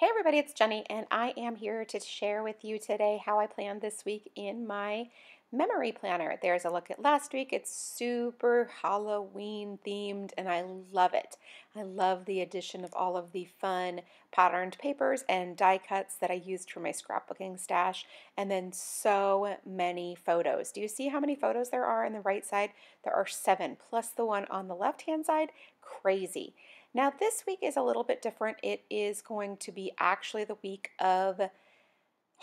Hey everybody, it's Jenny, and I am here to share with you today how I planned this week in my memory planner. There's a look at last week. It's super Halloween themed, and I love it. I love the addition of all of the fun patterned papers and die cuts that I used for my scrapbooking stash, and then so many photos. Do you see how many photos there are on the right side? There are 7, plus the one on the left-hand side. Crazy. Now, this week is a little bit different. It is going to be actually the week of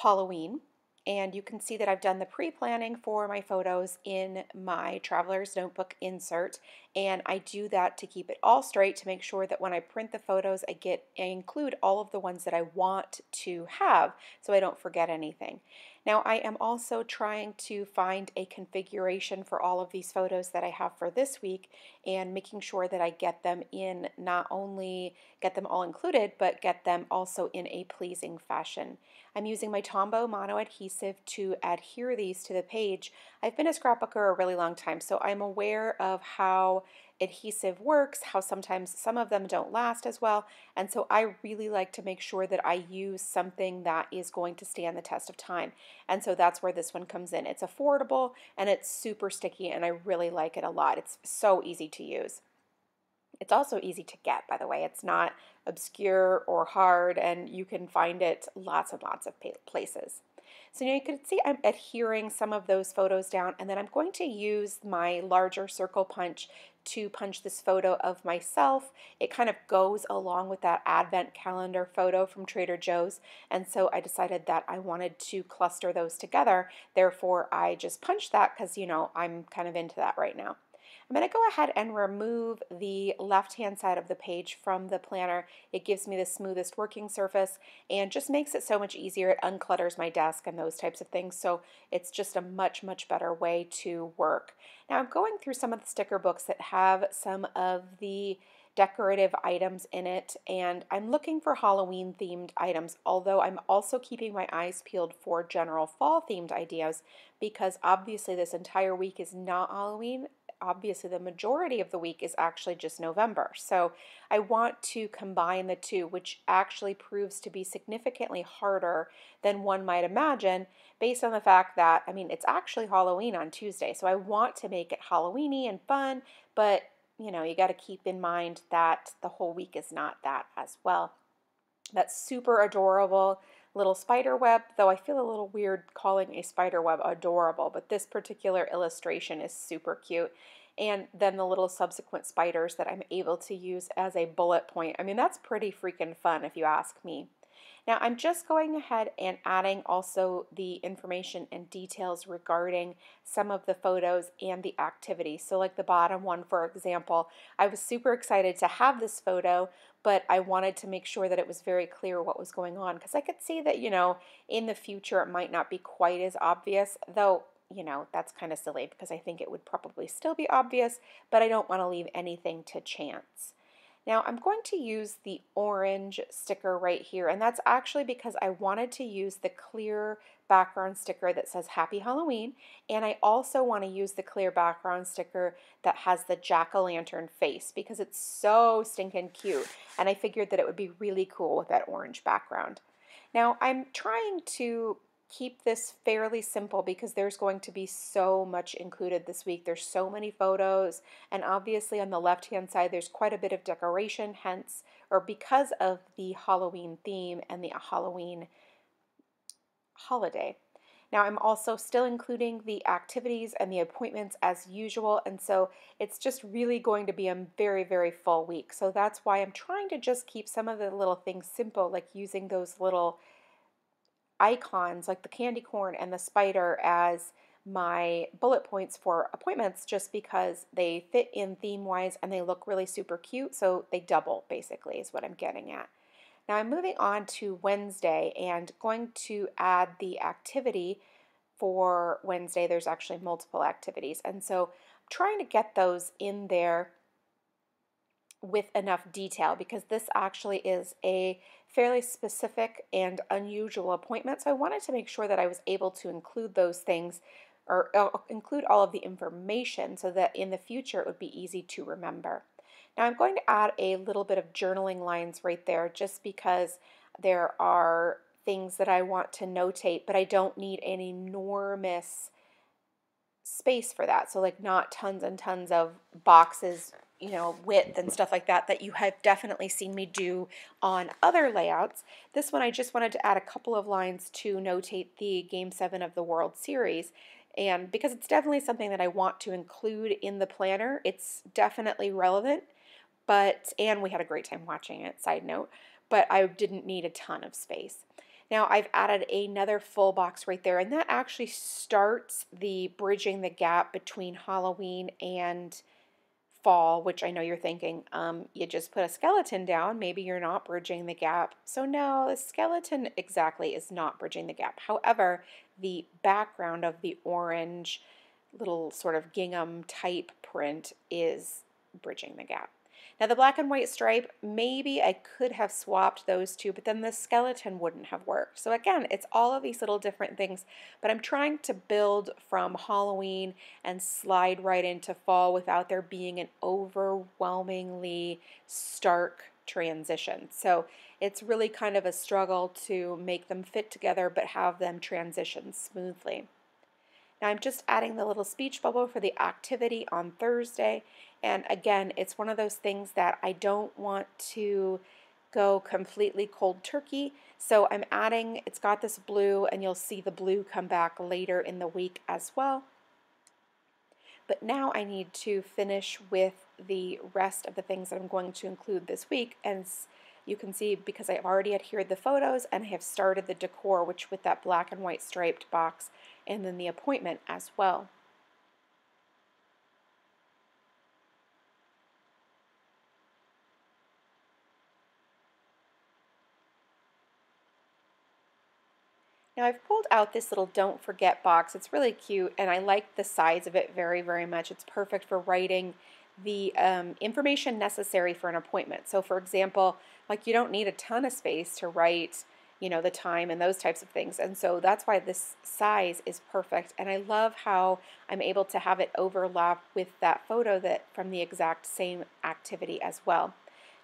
Halloween. And you can see that I've done the pre-planning for my photos in my Traveler's Notebook insert. And I do that to keep it all straight to make sure that when I print the photos, I include all of the ones that I want to have so I don't forget anything. Now, I am also trying to find a configuration for all of these photos that I have for this week and making sure that I get them in, not only get them all included, but get them also in a pleasing fashion. I'm using my Tombow mono adhesive to adhere these to the page. I've been a scrapbooker a really long time, so I'm aware of how adhesive works, how sometimes some of them don't last as well, and so I really like to make sure that I use something that is going to stand the test of time, and so that's where this one comes in. It's affordable and it's super sticky, and I really like it a lot. It's so easy to use. It's also easy to get, by the way. It's not obscure or hard, and you can find it lots and lots of places. So now you can see I'm adhering some of those photos down, and then I'm going to use my larger circle punch to punch this photo of myself. It kind of goes along with that advent calendar photo from Trader Joe's, and so I decided that I wanted to cluster those together. Therefore, I just punched that because, I'm kind of into that right now. I'm going to go ahead and remove the left-hand side of the page from the planner. It gives me the smoothest working surface and just makes it so much easier. It unclutters my desk and those types of things, so it's just a much, much better way to work. Now I'm going through some of the sticker books that have some of the decorative items in it, and I'm looking for Halloween themed items, although I'm also keeping my eyes peeled for general fall themed ideas because obviously this entire week is not Halloween. Obviously the majority of the week is actually just November. So I want to combine the two, which actually proves to be significantly harder than one might imagine based on the fact that, it's actually Halloween on Tuesday. So I want to make it Halloweeny and fun, but you got to keep in mind that the whole week is not that as well. That's super adorable little spider web, though I feel a little weird calling a spider web adorable, but this particular illustration is super cute. And then the little subsequent spiders that I'm able to use as a bullet point. That's pretty freaking fun if you ask me. Now I'm just going ahead and adding also the information and details regarding some of the photos and the activities. So like the bottom one, for example, I was super excited to have this photo, but I wanted to make sure that it was very clear what was going on because I could see that, in the future it might not be quite as obvious, though that's kind of silly because I think it would probably still be obvious, but I don't want to leave anything to chance. Now I'm going to use the orange sticker right here, and that's actually because I wanted to use the clear background sticker that says Happy Halloween, and I also want to use the clear background sticker that has the jack-o'-lantern face because it's so stinking cute, and I figured that it would be really cool with that orange background. Now I'm trying to keep this fairly simple because there's going to be so much included this week. There's so many photos, and obviously on the left-hand side there's quite a bit of decoration, hence, or because of the Halloween theme and the Halloween holiday. Now I'm also still including the activities and the appointments as usual, and so it's just really going to be a very, very full week. So that's why I'm trying to just keep some of the little things simple, like using those little icons like the candy corn and the spider as my bullet points for appointments just because they fit in theme wise and they look really super cute, so they double basically is what I'm getting at. Now I'm moving on to Wednesday and going to add the activity for Wednesday. There's actually multiple activities, and so I'm trying to get those in there with enough detail because this actually is a fairly specific and unusual appointment, so I wanted to make sure that I was able to include those things or include all of the information so that in the future it would be easy to remember. Now I'm going to add a little bit of journaling lines right there just because There are things that I want to notate, but I don't need an enormous space for that. So like not tons and tons of boxes, width and stuff like that that you have definitely seen me do on other layouts. This one I just wanted to add a couple of lines to notate the Game 7 of the World Series. And because it's definitely something that I want to include in the planner, it's definitely relevant, and we had a great time watching it, side note, but I didn't need a ton of space. Now I've added another full box right there, and that actually starts the bridging the gap between Halloween and fall, which I know you're thinking, you just put a skeleton down, maybe you're not bridging the gap. So no, the skeleton exactly is not bridging the gap. However, the background of the orange little sort of gingham type print is bridging the gap. Now the black and white stripe, maybe I could have swapped those two, but then the skeleton wouldn't have worked. So again, it's all of these little different things, but I'm trying to build from Halloween and slide right into fall without there being an overwhelmingly stark transition. So it's really kind of a struggle to make them fit together but have them transition smoothly. Now I'm just adding the little speech bubble for the activity on Thursday. And again, it's one of those things that I don't want to go completely cold turkey. So I'm adding, it's got this blue, and you'll see the blue come back later in the week as well. But now I need to finish with the rest of the things that I'm going to include this week. And you can see, because I've already adhered the photos and I have started the decor, which with that black and white striped box, and then the appointment as well. Now I've pulled out this little don't forget box. It's really cute, and I like the size of it very, very much. It's perfect for writing the information necessary for an appointment. So for example, like you don't need a ton of space to write, the time and those types of things. And so that's why this size is perfect. And I love how I'm able to have it overlap with that photo that from the exact same activity as well.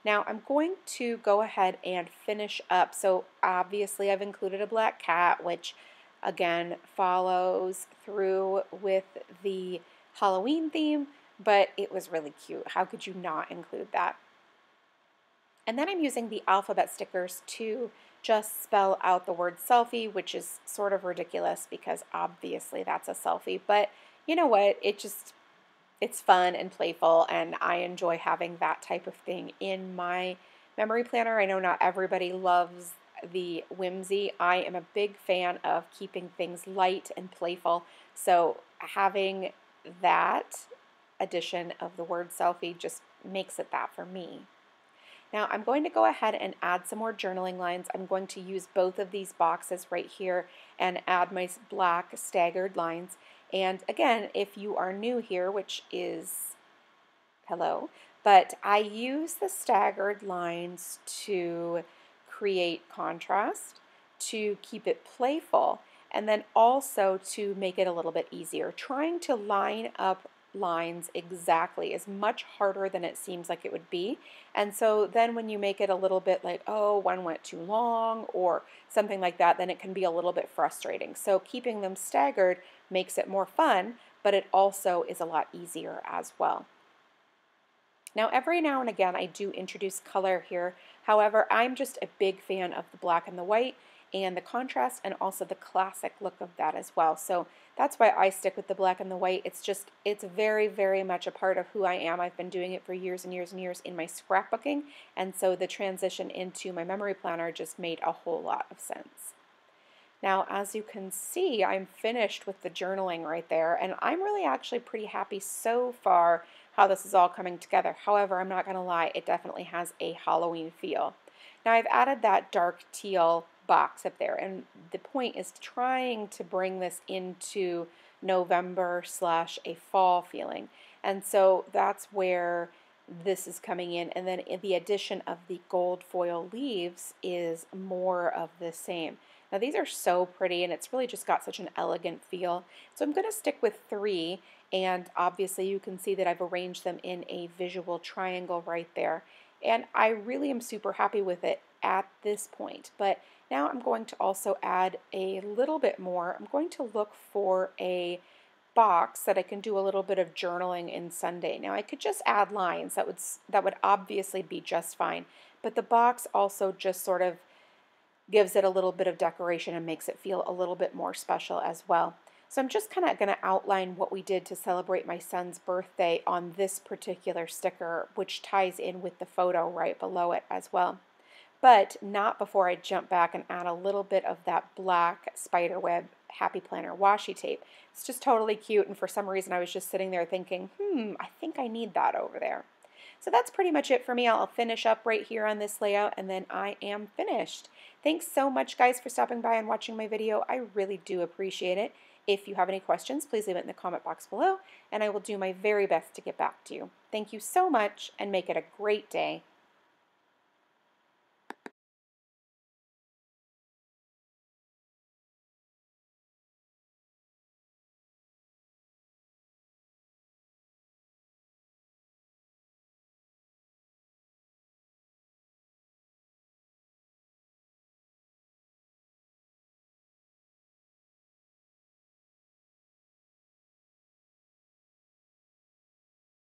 Now I'm going to go ahead and finish up. So obviously I've included a black cat, which again follows through with the Halloween theme, but it was really cute. How could you not include that? And then I'm using the alphabet stickers to just spell out the word selfie, which is sort of ridiculous because obviously that's a selfie, but you know what? It's fun and playful, and I enjoy having that type of thing in my memory planner. I know not everybody loves the whimsy. I am a big fan of keeping things light and playful, so having that addition of the word selfie just makes it that for me. Now I'm going to go ahead and add some more journaling lines. I'm going to use both of these boxes right here and add my black staggered lines. And again, if you are new here, which is hello, but I use the staggered lines to create contrast, to keep it playful, and then also to make it a little bit easier. Trying to line up lines exactly is much harder than it seems like it would be. And so then when you make it a little bit like, oh, one went too long or something like that, then it can be a little bit frustrating. So keeping them staggered makes it more fun, but it also is a lot easier as well. Now every now and again I do introduce color here. However, I'm just a big fan of the black and the white and the contrast and also the classic look of that as well. So that's why I stick with the black and the white. It's very, very much a part of who I am. I've been doing it for years and years and years in my scrapbooking, and so the transition into my memory planner just made a whole lot of sense. Now, as you can see, I'm finished with the journaling right there, and I'm really actually pretty happy so far how this is all coming together. However, I'm not going to lie, it definitely has a Halloween feel. Now, I've added that dark teal box up there, and the point is trying to bring this into November / a fall feeling. And so that's where this is coming in, and then the addition of the gold foil leaves is more of the same. Now these are so pretty, and it's really just got such an elegant feel. So I'm going to stick with 3, and obviously you can see that I've arranged them in a visual triangle right there. And I really am super happy with it. at this point. But now I'm going to also add a little bit more. I'm going to look for a box that I can do a little bit of journaling in Sunday. Now I could just add lines, that would obviously be just fine, but the box also just sort of gives it a little bit of decoration and makes it feel a little bit more special as well. So I'm just kind of going to outline what we did to celebrate my son's birthday on this particular sticker, which ties in with the photo right below it as well. But not before I jump back and add a little bit of that black spiderweb Happy Planner washi tape. It's just totally cute, and for some reason I was just sitting there thinking, I think I need that over there. So that's pretty much it for me. I'll finish up right here on this layout, and then I am finished. Thanks so much, guys, for stopping by and watching my video. I really do appreciate it. If you have any questions, please leave it in the comment box below, and I will do my very best to get back to you. Thank you so much, and make it a great day.